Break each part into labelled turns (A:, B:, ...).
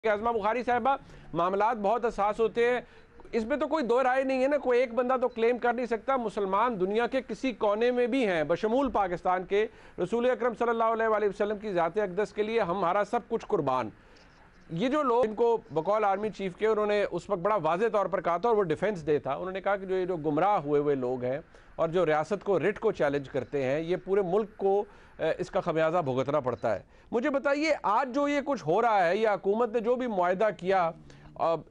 A: کہ ازما بخاری صاحبہ معاملات بہت حساس ہوتے ہیں، اس میں تو کوئی دو رائے نہیں ہے نا، کوئی ایک بندہ تو کلیم کر نہیں سکتا، مسلمان دنیا کے کسی کونے میں بھی ہیں بشمول پاکستان کے، رسول اکرم صلی اللہ علیہ وآلہ وسلم کی ذات اقدس کے لیے ہمارا سب کچھ قربان۔ یہ جو لوگ ان کو بقول آرمی چیف کے انہوں نے اس وقت بڑا واضح طور پر کہا تھا، اور وہ ڈیفنس ڈے تھا، انہوں نے کہا کہ جو گمراہ ہوئے لوگ ہیں اور جو ریاست کو رٹ کو چیلنج کرتے ہیں، یہ پورے ملک کو اس کا خمیازہ بھگتنا پڑتا ہے۔ مجھے بتائیے آج جو یہ کچھ ہو رہا ہے، یہ حکومت نے جو بھی معاہدہ کیا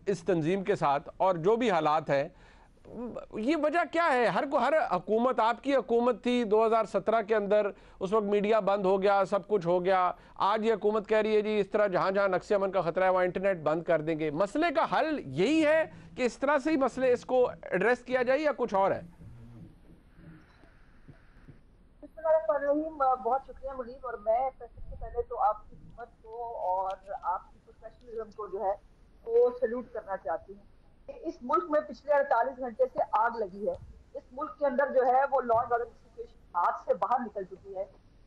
A: اس تنظیم کے ساتھ اور جو بھی حالات ہیں، یہ وجہ کیا ہے؟ ہر حکومت، آپ کی حکومت تھی 2017 کے اندر، اس وقت میڈیا بند ہو گیا، سب کچھ ہو گیا، آج یہ حکومت کہہ رہی ہے جی اس طرح جہاں جہاں نقص امن کا خطرہ ہے وہاں انٹرنیٹ بند کر دیں گے۔ مسئلے کا حل یہی ہے کہ اس طرح سے ہی مسئلے اس کو ایڈریس کیا جائے یا کچھ اور ہے؟
B: بہت شکریہ منیب، اور میں سب سے پہلے تو آپ کی ہمت کو اور آپ کی پروفیشنلزم کو جو ہے وہ سلوٹ کرنا چاہتی ہوں۔ اس ملک میں پچھلے 48 گھنٹے سے آگ لگی ہے، اس ملک کے اندر جو ہے وہ لا اینڈ آرڈر کی سچویشن ہاتھ سے باہر نکل چکی ہے،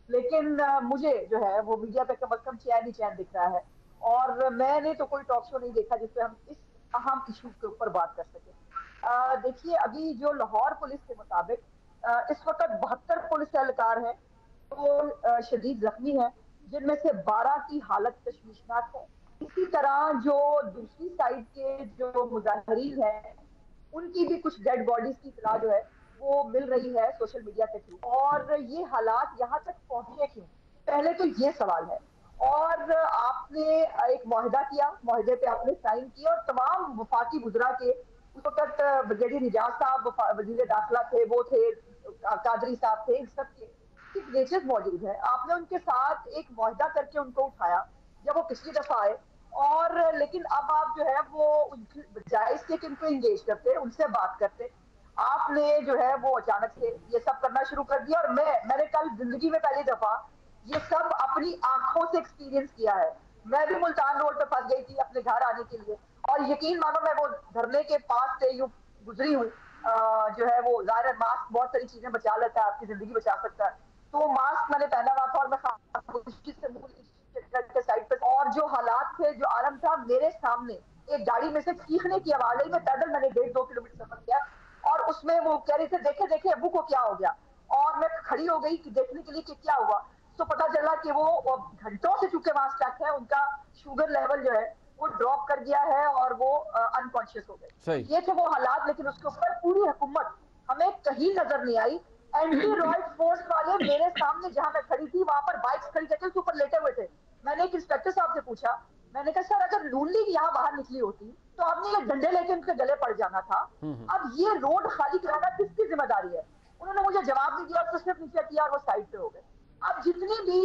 B: لیکن مجھے جو ہے وہ میڈیا پہ کم از کم چین ہی چین دکھ رہا ہے، اور میں نے تو کوئی ٹاک شو نہیں دیکھا جس پہ ہم اس اہم ایشو کے اوپر بات کر سکیں۔ دیکھیے ابھی جو لاہور پولیس کے مطابق اس وقت 72 پولیس اہلکار ہیں جو شدید زخمی ہیں، جن میں سے 12 کی حالت تشویشناک ہے۔ اسی طرح جو دوسری سائڈ کے جو مظاہرین ہیں ان کی بھی کچھ ڈیڈ باڈیز کی اطلاع جو ہے وہ مل رہی ہے سوشل میڈیا کے تھرو، اور یہ حالات یہاں تک پہنچے کیوں؟ پہلے تو یہ سوال ہے۔ اور آپ نے ایک معاہدہ کیا، معاہدے پہ آپ نے سائن کیا، اور تمام وفاقی وزراء کے اس وقت بریگیڈیئر نجات صاحب وزیر داخلہ تھے، وہ تھے، قادری صاحب تھے، ان سب کے سگنیچر موجود ہیں۔ آپ نے ان کے ساتھ ایک معاہدہ کر کے ان کو اٹھایا جب وہ پچھلی دفعہ آئے، اور لیکن اب آپ جو ہے وہ بجائے اس کے کہ ان کو انگیج کرتے، ان سے بات کرتے، آپ نے جو ہے وہ اچانک سے یہ سب کرنا شروع کر دیا۔ اور میں نے کل زندگی میں پہلی دفعہ یہ سب اپنی آنکھوں سے ایکسپیرینس کیا ہے۔ میں بھی ملتان روڈ پہ پھنس گئی تھی اپنے گھر آنے کے لیے، اور یقین مانو میں وہ دھرنے کے پاس سے یوں گزری ہوں، جو ہے وہ ظاہر ہے ماسک بہت ساری چیزیں بچا لیتا ہے، آپ کی زندگی بچا سکتا ہے، تو ماسک میں نے پہنا ہوا تھا، اور میں خاموشی سے سائڈ پہ، اور جو حالات تھے، جو عالم تھا، میرے سامنے ایک گاڑی میں سے چیخنے کی آواز آئی، میں پیدل میں نے 1.5-2 کلومیٹر سفر کیا، اور اس میں وہ کہہ رہے تھے دیکھے دیکھے ابو کو کیا ہو گیا، اور میں کھڑی ہو گئی کہ دیکھنے کے لیے کہ کیا ہوا، تو پتا چلا کہ وہ گھنٹوں سے چونکہ وہاں اسٹک ہے، ان کا شوگر لیول جو ہے وہ ڈراپ کر گیا ہے اور وہ انکانشیس ہو گئے۔ تو
A: صحیح۔
B: یہ تھے وہ حالات، لیکن اس کے اوپر پوری حکومت ہمیں کہیں نظر نہیں آئی۔ اینٹی رائٹ فورس والے میرے سامنے جہاں میں کھڑی تھی وہاں پر بائکس کھڑی کر کے اس کے اوپر لیٹے ہوئے تھے۔ میں نے ایک انسپیکٹر صاحب سے پوچھا، میں نے کہا سر اگر نون لیگ یہاں باہر نکلی ہوتی تو آپ نے یہ ڈنڈے لے کے ان کے گلے پڑ جانا تھا، اب یہ روڈ خالی کرانا کس کی ذمہ داری ہے؟ انہوں نے مجھے جواب نہیں دیا، تو صرف نیچے کیا اور وہ سائڈ پہ ہو گئے۔ اب جتنی بھی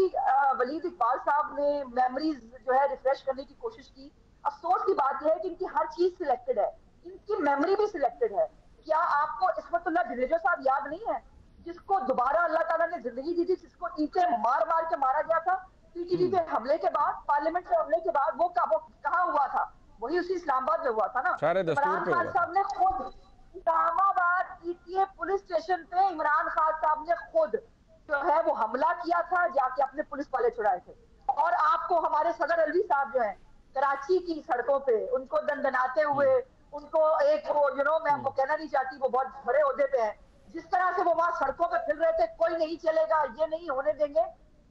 B: ولید اقبال صاحب نے میموریز جو ہے ریفریش کرنے کی کوشش کی، افسوس کی بات یہ ہے کہ ان کی ہر چیز سلیکٹڈ ہے، ان کی میموری بھی سلیکٹڈ ہے۔ کیا آپ کو عصمت اللہ جڈیجا صاحب یاد نہیں ہے جس کو دوبارہ اللہ تعالیٰ نے زندگی دی تھی، جس کو اینٹیں مار مار کے مارا گیا تھا پی ٹی وی پہ حملے کے بعد، پارلیمنٹ سے حملے کے بعد؟ وہ کہاں ہوا تھا؟ وہی اسی اسلام آباد میں ہوا تھا نا۔
A: سارے دستور
B: عمران
A: پہ
B: خان
A: ہوا تھا۔
B: صاحب نے خود اسلام آباد P T A police station پہ عمران خان صاحب نے خود جو ہے وہ حملہ کیا تھا، جا کے اپنے پولیس والے چھڑائے تھے۔ اور آپ کو ہمارے صدر الوی صاحب جو ہیں کراچی کی سڑکوں پہ ان کو دندناتے ہوئے، ان کو ایک وہ میں وہ کہنا نہیں چاہتی، وہ بہت بڑے عہدے پہ ہیں، جس طرح سے وہ وہاں سڑکوں پہ پھر رہے تھے، کوئی نہیں چلے گا، یہ نہیں ہونے دیں گے،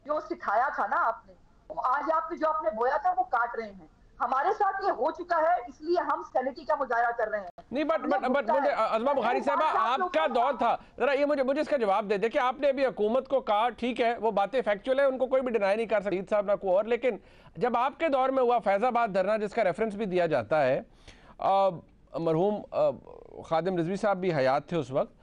B: جو سکھایا تھا نا آپ نے، وہ آج آپ نے جو آپ نے بویا تھا وہ کاٹ رہے ہیں۔ ہمارے ساتھ یہ ہو چکا ہے، اس لیے ہم سینٹی کا مظاہرہ کر رہے ہیں۔
A: نہیں
B: ہم نے
A: بٹ
B: بھگتا
A: مجھے
B: ہے۔
A: ازما بخاری
B: میری
A: صاحبہ
B: بات سے آپ کے
A: آپ کا دور
B: اوپر
A: تھا، ذرا یہ مجھے اس کا جواب دے دیں کہ آپ نے ابھی حکومت کو کہا ٹھیک ہے وہ باتیں فیکچول ہیں، ان کو کوئی بھی ڈینائی نہیں کر سکتا صاحب نہ کوئی اور، لیکن جب آپ کے دور میں ہوا فیض آباد دھرنا جس کا ریفرنس بھی دیا جاتا ہے، مرحوم خادم رضوی صاحب بھی حیات تھے اس وقت،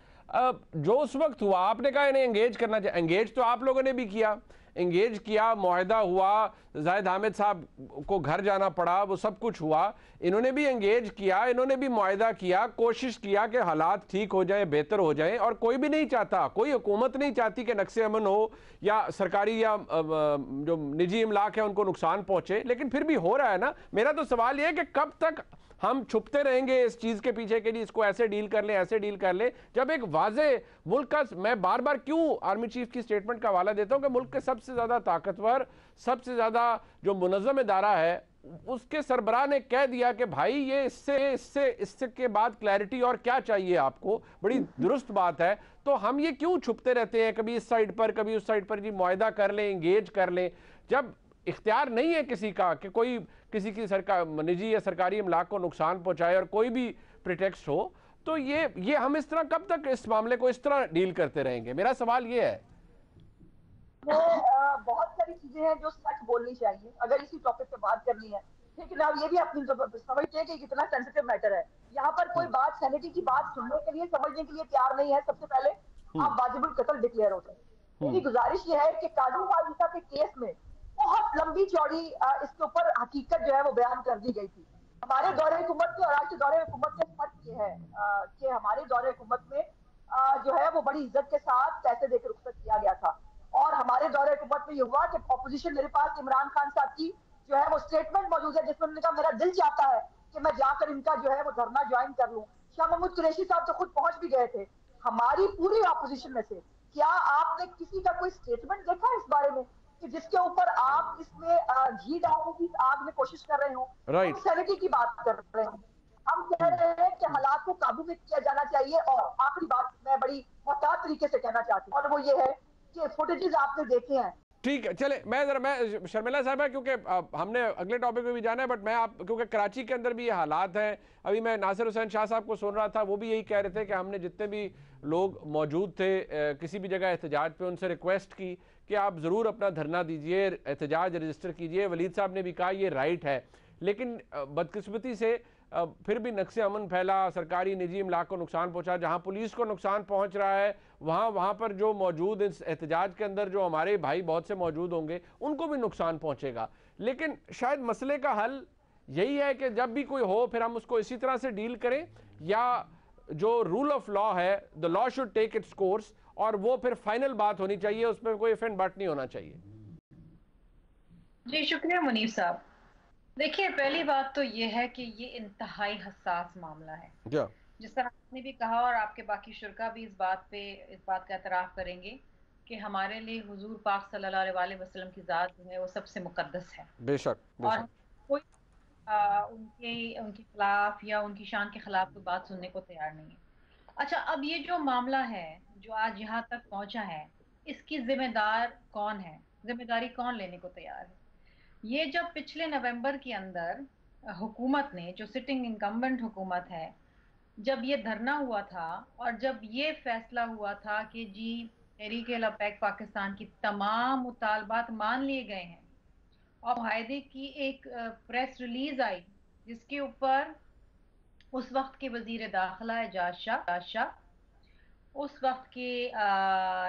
A: جو اس وقت ہوا آپ نے کہا انہیں انگیج کرنا چاہیے، انگیج تو آپ لوگوں نے بھی کیا، انگیج کیا، معاہدہ ہوا، زاہد حامد صاحب کو گھر جانا پڑا، وہ سب کچھ ہوا، انہوں نے بھی انگیج کیا، انہوں نے بھی معاہدہ کیا، کوشش کیا کہ حالات ٹھیک ہو جائیں، بہتر ہو جائیں، اور کوئی بھی نہیں چاہتا، کوئی حکومت نہیں چاہتی کہ نقص امن ہو یا سرکاری یا جو نجی املاک ہیں ان کو نقصان پہنچے، لیکن پھر بھی ہو رہا ہے نا۔ میرا تو سوال یہ ہے کہ کب تک ہم چھپتے رہیں گے اس چیز کے پیچھے کہ اس کو ایسے ڈیل کر لیں، ایسے ڈیل کر لیں، جب ایک واضح ملک کا، میں بار بار کیوں آرمی چیف کی سٹیٹمنٹ کا حوالہ دیتا ہوں کہ ملک کے سب سے زیادہ طاقتور، سب سے زیادہ جو منظم ادارہ ہے اس کے سربراہ نے کہہ دیا کہ بھائی یہ اس سے کے بعد کلیئرٹی اور کیا چاہیے آپ کو، بڑی درست بات ہے، تو ہم یہ کیوں چھپتے رہتے ہیں کبھی اس سائٹ پر کبھی اس سائٹ پر؟ جی معاہدہ کر لیں، انگیج کر لیں، جب اختیار نہیں ہے کسی کا کہ کوئی کسی کی نجی یا سرکاری املاک کو نقصان پہنچائے اور کوئی بھی پریٹیکسٹ ہو، تو یہ ہم اس طرح کب تک اس معاملے کو اس طرح ڈیل کرتے رہیں گے؟ میرا سوال یہ ہے۔
B: بہت ساری چیزیں ہیں جو سچ بولنی چاہیے اگر اسی ٹاپک پہ بات کرنی ہے، لیکن آپ یہ بھی اپنی سمجھتے ہیں کہ کتنا سینسیٹیو میٹر ہے، یہاں پر کوئی بات سینیٹی کی بات سننے کے لیے سمجھنے کے لیے تیار نہیں ہے، سب سے پہلے آپ واجب القتل ڈکلیئر ہوتے ہیں۔ میری گزارش یہ ہے کہ قاضی ماجدہ کے کیس میں بہت لمبی چوڑی اس کے اوپر حقیقت جو ہے وہ بیان کر دی گئی تھی۔ ہمارے دور حکومت کے اور آج کے دور حکومت میں فرق یہ ہے کہ ہمارے دور حکومت میں جو ہے وہ بڑی عزت کے ساتھ پیسے دے کے رخصت کیا گیا تھا، اور ہمارے دور حکومت میں یہ ہوا کہ اپوزیشن، میرے پاس عمران خان صاحب کی جو ہے وہ اسٹیٹمنٹ موجود ہے جس میں انہوں نے کہا میرا دل چاہتا ہے کہ میں جا کر ان کا جو ہے وہ دھرنا جوائن کر لوں۔ شاہ محمود قریشی صاحب تو خود پہنچ بھی گئے تھے۔ ہماری پوری اپوزیشن میں سے کیا آپ نے کسی کا کوئی اسٹیٹمنٹ دیکھا اس بارے میں کہ جس کے اوپر آپ اس میں گھی ڈالنے کی آگ میں کوشش کر رہے ہوں؟ ہم
A: رائٹ۔
B: سینیٹی کی بات کر رہے ہیں، ہم کہہ رہے ہیں کہ حالات کو قابو میں کیا جانا چاہیے۔ اور آخری بات میں بڑی محتاط طریقے سے کہنا چاہتی ہوں، اور وہ یہ ہے کہ فوٹیجز آپ نے دیکھے ہیں۔
A: ٹھیک ہے، چلے میں شرمیلا صاحبہ کیونکہ ہم نے اگلے ٹاپک پہ بھی جانا ہے، بٹ میں آپ کیونکہ کراچی کے اندر بھی یہ حالات ہیں، ابھی میں ناصر حسین شاہ صاحب کو سن رہا تھا، وہ بھی یہی کہہ رہے تھے کہ ہم نے جتنے بھی لوگ موجود تھے کسی بھی جگہ احتجاج پہ ان سے ریکویسٹ کی کہ آپ ضرور اپنا دھرنا دیجئے، احتجاج رجسٹر کیجئے۔ ولید صاحب نے بھی کہا یہ رائٹ ہے، لیکن بدقسمتی سے پھر بھی نقص امن پھیلا، سرکاری نجی املاک کو نقصان پہنچا، جہاں پولیس کو نقصان پہنچ رہا ہے وہاں پر جو موجود اس احتجاج کے اندر جو ہمارے بھائی بہت سے موجود ہوں گے ان کو بھی نقصان پہنچے گا۔ لیکن شاید مسئلے کا حل یہی ہے کہ جب بھی کوئی ہو پھر ہم اس کو اسی طرح سے ڈیل کریں، یا جو رول آف لا ہے the law should take its course، اور وہ پھر فائنل بات ہونی چاہیے، اس میں کوئی اف اینڈ بٹ نہیں ہونا چاہیے۔
C: جی شکریہ منیف صاحب۔ دیکھیے پہلی بات تو یہ ہے کہ یہ انتہائی حساس معاملہ ہے، جس طرح آپ نے بھی کہا اور آپ کے باقی شرکا بھی اس بات کا اعتراف کریں گے کہ ہمارے لیے حضور پاک صلی اللہ علیہ وسلم کی ذات جو ہے وہ سب سے مقدس ہے،
A: بے شک
C: اور کوئی ان کے خلاف یا ان کی شان کے خلاف کوئی بات سننے کو تیار نہیں ہے۔ اچھا، اب یہ جو معاملہ ہے جو آج یہاں تک پہنچا ہے، اس کی ذمہ دار کون ہے؟ ذمہ داری کون لینے کو تیار ہے؟ یہ جب پچھلے نومبر کے اندر حکومت نے، جو سٹنگ انکمبنٹ حکومت ہے، جب یہ دھرنا ہوا تھا اور جب یہ فیصلہ ہوا تھا کہ جی تحریک لبیک پاکستان کی تمام مطالبات مان لیے گئے ہیں، اور معاہدے کی ایک پریس ریلیز آئی جس کے اوپر اس وقت کے وزیر داخلہ اعجاز شاہ، اس وقت کے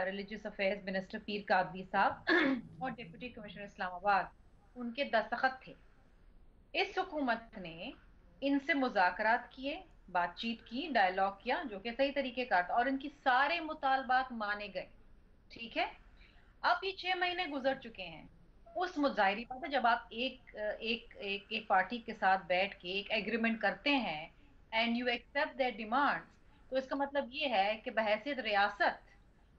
C: ریلیجس افیئرز منسٹر پیر قادری صاحب اور ڈپٹی کمشنر اسلام آباد، ان کے دستخط تھے۔ اس حکومت نے ان سے مذاکرات کیے، بات چیت کی، ڈائیلاگ کیا، جو کہ صحیح طریقے کا تھا، اور ان کی سارے مطالبات مانے گئے۔ ٹھیک ہے، اب یہ 6 مہینے گزر چکے ہیں۔ اس ظاہری بات ہے جب آپ ایک پارٹی کے ساتھ بیٹھ کے ایک ایگریمنٹ کرتے ہیں and you accept their demands, تو اس کا مطلب یہ ہے کہ بحیثیت ریاست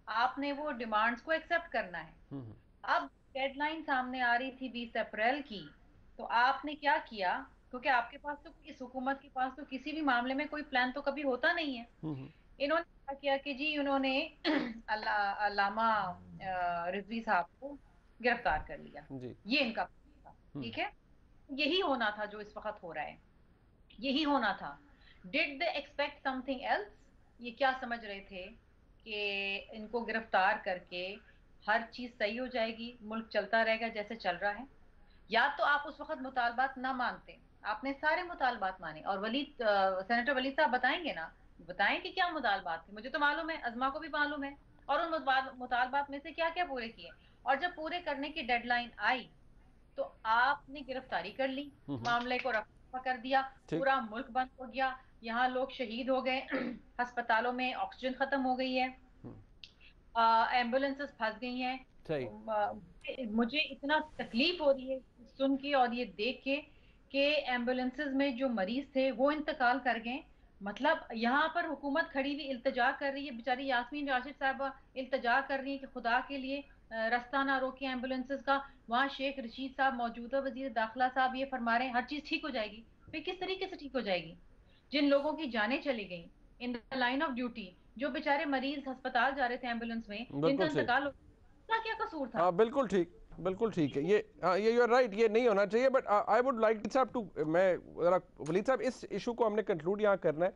C: آپ نے وہ ڈیمانڈس کو ایکسپٹ کرنا ہے۔ اب ڈیڈ لائن سامنے آ رہی تھی 20 اپریل کی، تو آپ نے کیا کیا؟ کیونکہ آپ کے پاس تو، اس حکومت کے پاس تو کسی بھی معاملے میں کوئی پلان تو کبھی ہوتا نہیں ہے۔ انہوں نے کیا کیا کہ جی انہوں نے علامہ رضوی صاحب کو گرفتار کر لیا، یہ ان کا تھا۔ ٹھیک ہے، یہی ہونا تھا جو اس وقت ہو رہا ہے، یہی ہونا تھا۔ Did they expect something else? یہ کیا سمجھ رہے تھے کہ ان کو گرفتار کر کے ہر چیز صحیح ہو جائے گی، ملک چلتا رہے گا جیسے چل رہا ہے؟ یا تو آپ اس وقت مطالبات نہ مانتے، آپ نے سارے مطالبات مانے، اور سینیٹر ولید صاحب بتائیں گے نا، بتائیں کہ کیا مطالبات تھے، مجھے تو معلوم ہے، ازما کو بھی معلوم ہے، اور ان مطالبات میں سے کیا کیا پورے کیے، اور جب پورے کرنے کی ڈیڈ لائن آئی تو آپ نے گرفتاری کر لی، معاملے کو رفع کر دیا، پورا ملک بند ہو گیا، یہاں لوگ شہید ہو گئے، ہسپتالوں میں آکسیجن ختم ہو گئی ہے، ایمبولینسز پھنس گئی ہیں۔ مجھے اتنا تکلیف ہو رہی ہے سن کے اور یہ دیکھ کے کہ ایمبولینسز میں جو مریض تھے وہ انتقال کر گئے۔ مطلب یہاں پر حکومت کھڑی ہوئی التجا کر رہی ہے، بیچاری یاسمین راشد صاحبہ التجا کر رہی ہیں کہ خدا کے لیے رستہ نہ روکیں ایمبولینسز کا. وہاں شیخ رشید صاحب موجودہ وزیر داخلہ صاحب یہ فرما رہے ہیں ہر چیز ٹھیک ہو جائے گی. پھر کس طریقے سے ٹھیک ہو جائے گی؟ جن لوگوں کی جانیں چلی گئیں ان دا لائن آف ڈیوٹی، جو بیچارے مریض ہسپتال جا رہے تھے ایمبولینس میں، جن کا
A: بالکل صحیح.
C: انتقال ہو، ان کا کیا قصور تھا؟
A: ہاں بالکل ٹھیک، بالکل ٹھیک ہے. یہ یو آر رائٹ، یہ نہیں ہونا چاہیے. بٹ آئی ووڈ لائک صاحب ٹو، میں ذرا ولید صاحب اس ایشو کو ہم نے کنکلوڈ یہاں کرنا ہے.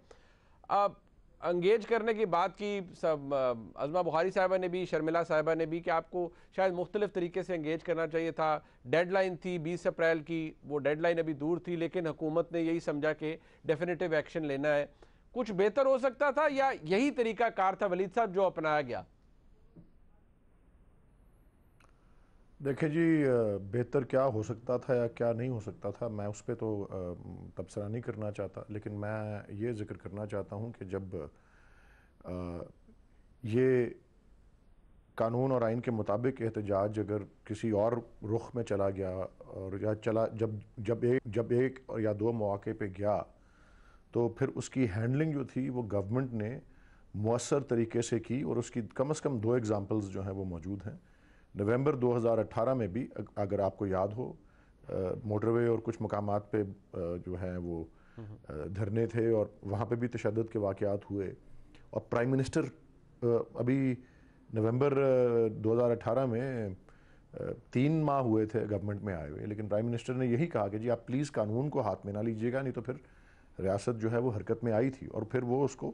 A: آپ انگیج کرنے کی بات کی سب عظمہ بخاری صاحبہ نے بھی، شرملا صاحبہ نے بھی، کہ آپ کو شاید مختلف طریقے سے انگیج کرنا چاہیے تھا. ڈیڈ لائن تھی 20 اپریل کی، وہ ڈیڈ لائن ابھی دور تھی، لیکن حکومت نے یہی سمجھا کہ ڈیفینیٹیو ایکشن لینا ہے. کچھ بہتر ہو سکتا تھا یا یہی طریقہ کار تھا ولید صاحب جو اپنایا گیا؟
D: دیکھیں جی، بہتر کیا ہو سکتا تھا یا کیا نہیں ہو سکتا تھا، میں اس پہ تو تبصرہ نہیں کرنا چاہتا، لیکن میں یہ ذکر کرنا چاہتا ہوں کہ جب یہ قانون اور آئین کے مطابق احتجاج اگر کسی اور رخ میں چلا گیا، اور یا جب ایک یا دو مواقع پہ گیا، تو پھر اس کی ہینڈلنگ جو تھی وہ گورنمنٹ نے مؤثر طریقے سے کی، اور اس کی کم از کم 2 ایگزامپلز جو ہیں وہ موجود ہیں. نومبر 2018 میں بھی اگر آپ کو یاد ہو، موٹر وے اور کچھ مقامات پہ جو ہیں وہ دھرنے تھے، اور وہاں پہ بھی تشدد کے واقعات ہوئے. اور پرائم منسٹر ابھی نومبر 2018 میں 3 ماہ ہوئے تھے گورنمنٹ میں آئے ہوئے، لیکن پرائم منسٹر نے یہی کہا کہ جی آپ پلیز قانون کو ہاتھ میں نہ لیجیے گا، نہیں تو پھر ریاست جو ہے وہ حرکت میں آئی تھی. اور پھر وہ اس کو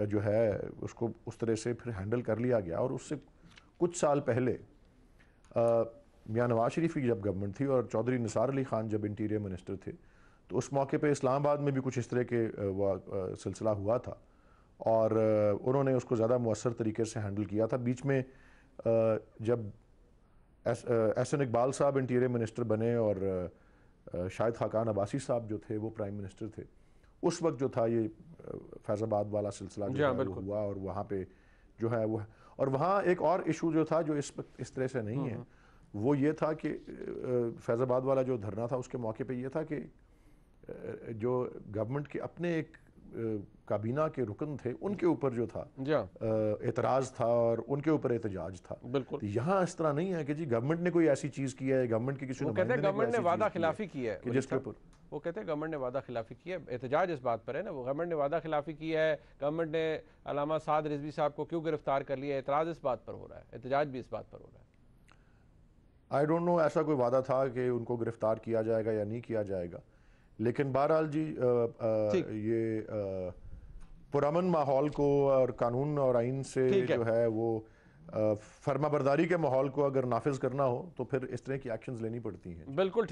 D: جو ہے اس کو اس طرح سے پھر ہینڈل کر لیا گیا. اور اس سے کچھ سال پہلے میاں نواز شریف کی جب گورنمنٹ تھی اور چودھری نثار علی خان جب انٹیریئر منسٹر تھے، تو اس موقع پہ اسلام آباد میں بھی کچھ اس طرح کے سلسلہ ہوا تھا، اور انہوں نے اس کو زیادہ مؤثر طریقے سے ہینڈل کیا تھا. بیچ میں جب احسن اقبال صاحب انٹیریئر منسٹر بنے اور شاہد خاقان عباسی صاحب جو تھے وہ پرائم منسٹر تھے، اس وقت جو تھا یہ فیض آباد والا سلسلہ جو ہے وہ ہوا. اور وہاں پہ جو ہے وہ، اور وہاں ایک اور ایشو جو تھا جو اس طرح سے نہیں ہے، وہ یہ تھا کہ فیض آباد والا جو دھرنا تھا اس کے موقع پہ یہ تھا کہ جو گورنمنٹ کے اپنے ایک کابینہ کے رکن تھے ان کے اوپر جو تھا اعتراض تھا اور ان کے اوپر احتجاج تھا.
A: بالکل
D: یہاں اس طرح نہیں ہے کہ جی گورنمنٹ نے کوئی ایسی چیز کی ہے، گورنمنٹ کی کسی
A: نمائندے نے گورنمنٹ نے وعدہ خلافی کی ہے
D: جس کے اوپر
A: وہ کہتے ہیں گورنمنٹ نے وعدہ خلافی کی ہے. احتجاج اس بات پر ہے نا، وہ گورنمنٹ نے وعدہ خلافی کی ہے. گورنمنٹ نے علامہ سعد رضوی صاحب کو کیوں گرفتار کر لیا؟ اعتراض اس بات پر ہو رہا ہے، احتجاج بھی اس بات پر ہو رہا ہے.
D: آئی ڈونٹ نو ایسا کوئی وعدہ تھا کہ ان کو گرفتار کیا جائے گا یا نہیں کیا جائے گا، لیکن بہرحال جی یہ پرامن ماحول کو اور قانون اور آئین سے جو ہے وہ فرما برداری کے ماحول کو اگر نافذ کرنا ہو تو پھر اس طرح کی ایکشنز لینی پڑتی ہیں.
A: بالکل.